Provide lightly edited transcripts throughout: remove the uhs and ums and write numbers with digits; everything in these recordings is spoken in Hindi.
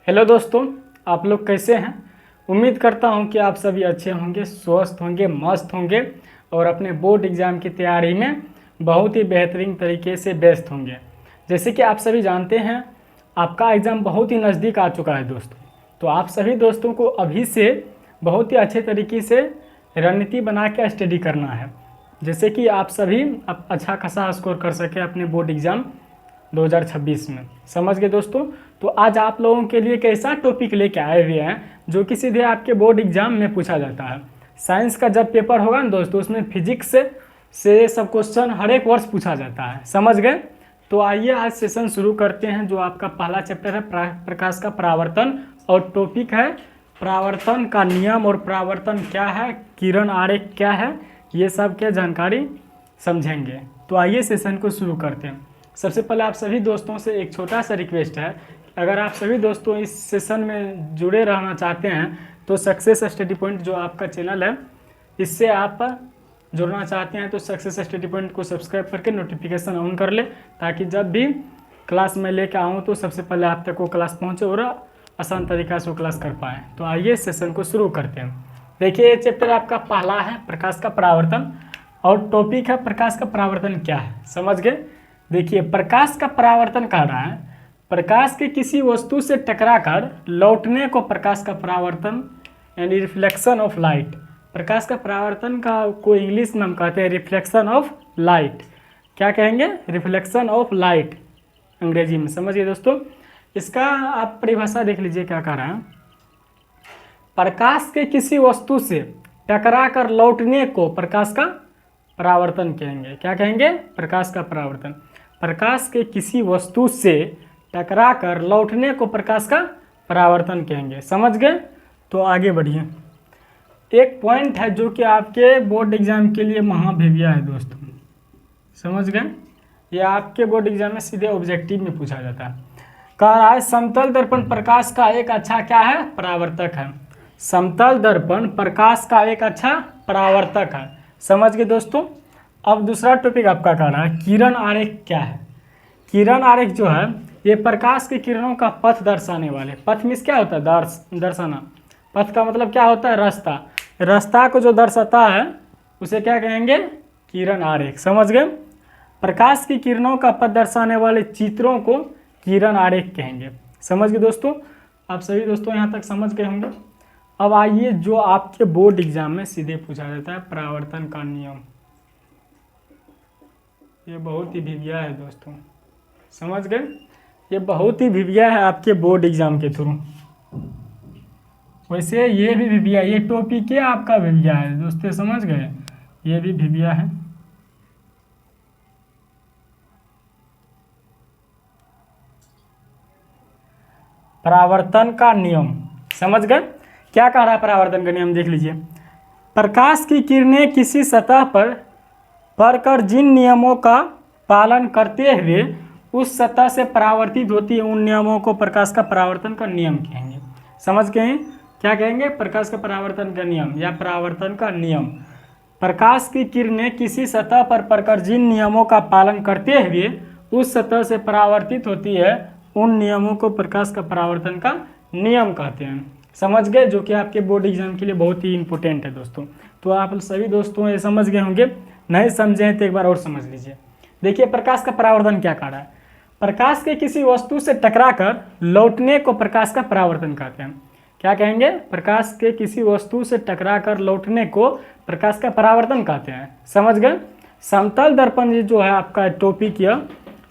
हेलो दोस्तों, आप लोग कैसे हैं। उम्मीद करता हूं कि आप सभी अच्छे होंगे, स्वस्थ होंगे, मस्त होंगे और अपने बोर्ड एग्ज़ाम की तैयारी में बहुत ही बेहतरीन तरीके से व्यस्त होंगे। जैसे कि आप सभी जानते हैं, आपका एग्ज़ाम बहुत ही नज़दीक आ चुका है दोस्तों। तो आप सभी दोस्तों को अभी से बहुत ही अच्छे तरीके से रणनीति बना के स्टडी करना है, जैसे कि आप सभी अब अच्छा खासा स्कोर कर सके अपने बोर्ड एग्ज़ाम 2026 में। समझ गए दोस्तों। तो आज आप लोगों के लिए एक ऐसा टॉपिक लेके आए हुए हैं जो कि सीधे आपके बोर्ड एग्जाम में पूछा जाता है। साइंस का जब पेपर होगा ना दोस्तों, उसमें फिजिक्स से सब क्वेश्चन हर एक वर्ष पूछा जाता है। समझ गए। तो आइए आज सेशन शुरू करते हैं। जो आपका पहला चैप्टर है प्रकाश का परावर्तन, और टॉपिक है परावर्तन का नियम और परावर्तन क्या है, किरण आरेख क्या है, ये सब के जानकारी समझेंगे। तो आइए सेशन को शुरू करते हैं। सबसे पहले आप सभी दोस्तों से एक छोटा सा रिक्वेस्ट है, अगर आप सभी दोस्तों इस सेशन में जुड़े रहना चाहते हैं तो सक्सेस स्टडी पॉइंट जो आपका चैनल है, इससे आप जुड़ना चाहते हैं तो सक्सेस स्टडी पॉइंट को सब्सक्राइब करके नोटिफिकेशन ऑन कर ले, ताकि जब भी क्लास में लेकर आऊँ तो सबसे पहले आप तक वो क्लास पहुँचे और आसान तरीक़ा से वो क्लास कर पाएँ। तो आइए सेशन को शुरू करते हैं। देखिए, ये चैप्टर आपका पहला है प्रकाश का परावर्तन, और टॉपिक है प्रकाश का परावर्तन क्या है। समझ गए। देखिए, प्रकाश का परावर्तन कह रहा है प्रकाश के किसी वस्तु से टकराकर लौटने को प्रकाश का परावर्तन यानी रिफ्लेक्शन ऑफ लाइट। प्रकाश का परावर्तन का को इंग्लिश में हम कहते हैं रिफ्लेक्शन ऑफ लाइट। क्या कहेंगे? रिफ्लेक्शन ऑफ लाइट अंग्रेजी में। समझिए दोस्तों, इसका आप परिभाषा देख लीजिए क्या कह रहा है। प्रकाश के किसी वस्तु से टकराकर लौटने को प्रकाश का परावर्तन कहेंगे। क्या कहेंगे? प्रकाश का परावर्तन। प्रकाश के किसी वस्तु से टकराकर लौटने को प्रकाश का परावर्तन कहेंगे। समझ गए। तो आगे बढ़िए। एक पॉइंट है जो कि आपके बोर्ड एग्जाम के लिए महाभिव्या है दोस्तों। समझ गए। ये आपके बोर्ड एग्जाम में सीधे ऑब्जेक्टिव में पूछा जाता है। कह रहा है समतल दर्पण प्रकाश का एक अच्छा क्या है? परावर्तक है। समतल दर्पण प्रकाश का एक अच्छा परावर्तक है। समझ गए दोस्तों। अब दूसरा टॉपिक आपका कह रहा है किरण आरेख क्या है। किरण आरेख जो है ये प्रकाश की किरणों का पथ दर्शाने वाले। पथ मीन्स क्या होता है? दर्शाना। पथ का मतलब क्या होता है? रास्ता। रास्ता को जो दर्शाता है उसे क्या कहेंगे? किरण आरेख। समझ गए। प्रकाश की किरणों का पथ दर्शाने वाले चित्रों को किरण आरेख कहेंगे। समझ गए दोस्तों। आप सभी दोस्तों यहाँ तक समझ गए होंगे। अब आइए जो आपके बोर्ड एग्जाम में सीधे पूछा जाता है परावर्तन का नियम। ये बहुत ही भिविया है दोस्तों। समझ गए। ये बहुत ही भिविया है आपके बोर्ड एग्जाम के थ्रू। वैसे ये भी भिविया, ये टॉपिक क्या आपका भिविया है दोस्तों। समझ गए। ये भी भिविया है। परावर्तन का नियम। समझ गए। क्या कह रहा है परावर्तन का नियम? देख लीजिए। प्रकाश की किरणें किसी सतह पर पड़कर जिन नियमों का पालन करते हुए उस सतह से परावर्तित होती है, उन नियमों को प्रकाश का परावर्तन का नियम कहेंगे। समझ गए। क्या कहेंगे? प्रकाश का परावर्तन का नियम या परावर्तन का नियम। प्रकाश की किरणें किसी सतह पर पड़कर जिन नियमों का पालन करते हुए उस सतह से परावर्तित होती है, उन नियमों को प्रकाश का परावर्तन का नियम कहते हैं। समझ गए। जो कि आपके बोर्ड एग्जाम के लिए बहुत ही इंपॉर्टेंट है दोस्तों। तो आप सभी दोस्तों ये समझ गए होंगे। नहीं समझे तो एक बार और समझ लीजिए। देखिए, प्रकाश का परावर्तन क्या कह रहा है। प्रकाश के किसी वस्तु से टकराकर लौटने को प्रकाश का परावर्तन कहते हैं। क्या कहेंगे? प्रकाश के किसी वस्तु से टकराकर लौटने को प्रकाश का परावर्तन कहते हैं। समझ गए। समतल दर्पण ये जो है आपका टॉपिक, यह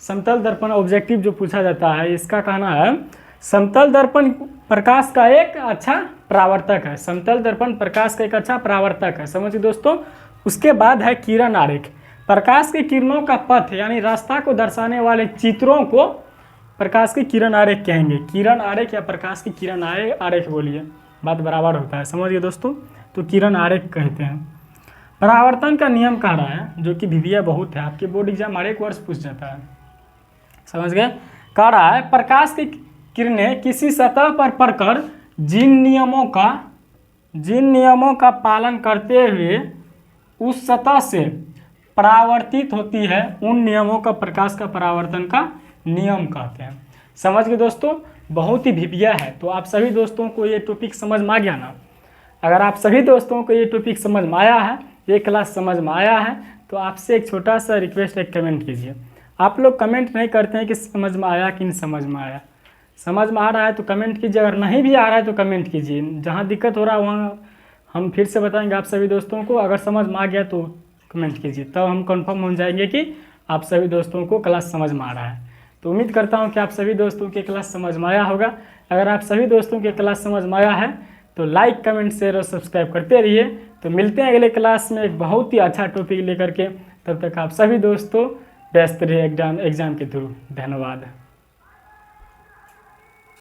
समतल दर्पण ऑब्जेक्टिव जो पूछा जाता है, इसका कहना है समतल दर्पण प्रकाश का एक अच्छा परावर्तक है। समतल दर्पण प्रकाश का एक अच्छा परावर्तक है। समझिए दोस्तों। उसके बाद है किरण आरेख। प्रकाश की किरणों का पथ यानी रास्ता को दर्शाने वाले चित्रों को प्रकाश की किरण आरेख कहेंगे। किरण आरेख या प्रकाश की किरण आरेख बोलिए, बात बराबर होता है। समझिए दोस्तों। तो किरण आरेख कहते हैं। परावर्तन का नियम कह रहा है, जो कि भिविया बहुत है, आपके बोर्ड एग्जाम हर एक वर्ष पूछ जाता है। समझ गए। कह रहा है प्रकाश की किरणें किसी सतह पर पड़कर जिन नियमों का पालन करते हुए उस सतह से परावर्तित होती है, उन नियमों का प्रकाश का परावर्तन का नियम कहते हैं। समझ गए दोस्तों। बहुत ही भिबिया है। तो आप सभी दोस्तों को ये टॉपिक समझ में आ गया ना? अगर आप सभी दोस्तों को ये टॉपिक समझ में आया है, ये क्लास समझ में आया है, तो आपसे एक छोटा सा रिक्वेस्ट है, कमेंट कीजिए। आप लोग कमेंट नहीं करते हैं कि समझ में आया कि नहीं समझ में आया। समझ में आ रहा है तो कमेंट कीजिए, अगर नहीं भी आ रहा है तो कमेंट कीजिए। जहाँ दिक्कत हो रहा है वहाँ हम फिर से बताएंगे आप सभी दोस्तों को। अगर समझ में आ गया तो कमेंट कीजिए, तब हम कंफर्म हो जाएंगे कि आप सभी दोस्तों को क्लास समझ में आ रहा है। तो उम्मीद करता हूँ कि आप सभी दोस्तों की क्लास समझ में आया होगा। अगर आप सभी दोस्तों की क्लास समझ में आया है तो लाइक, कमेंट, शेयर और सब्सक्राइब करते रहिए। तो मिलते हैं अगले क्लास में एक बहुत ही अच्छा टॉपिक लेकर के। तब तक आप सभी दोस्तों व्यस्त रहिए एग्जाम के थ्रू। धन्यवाद।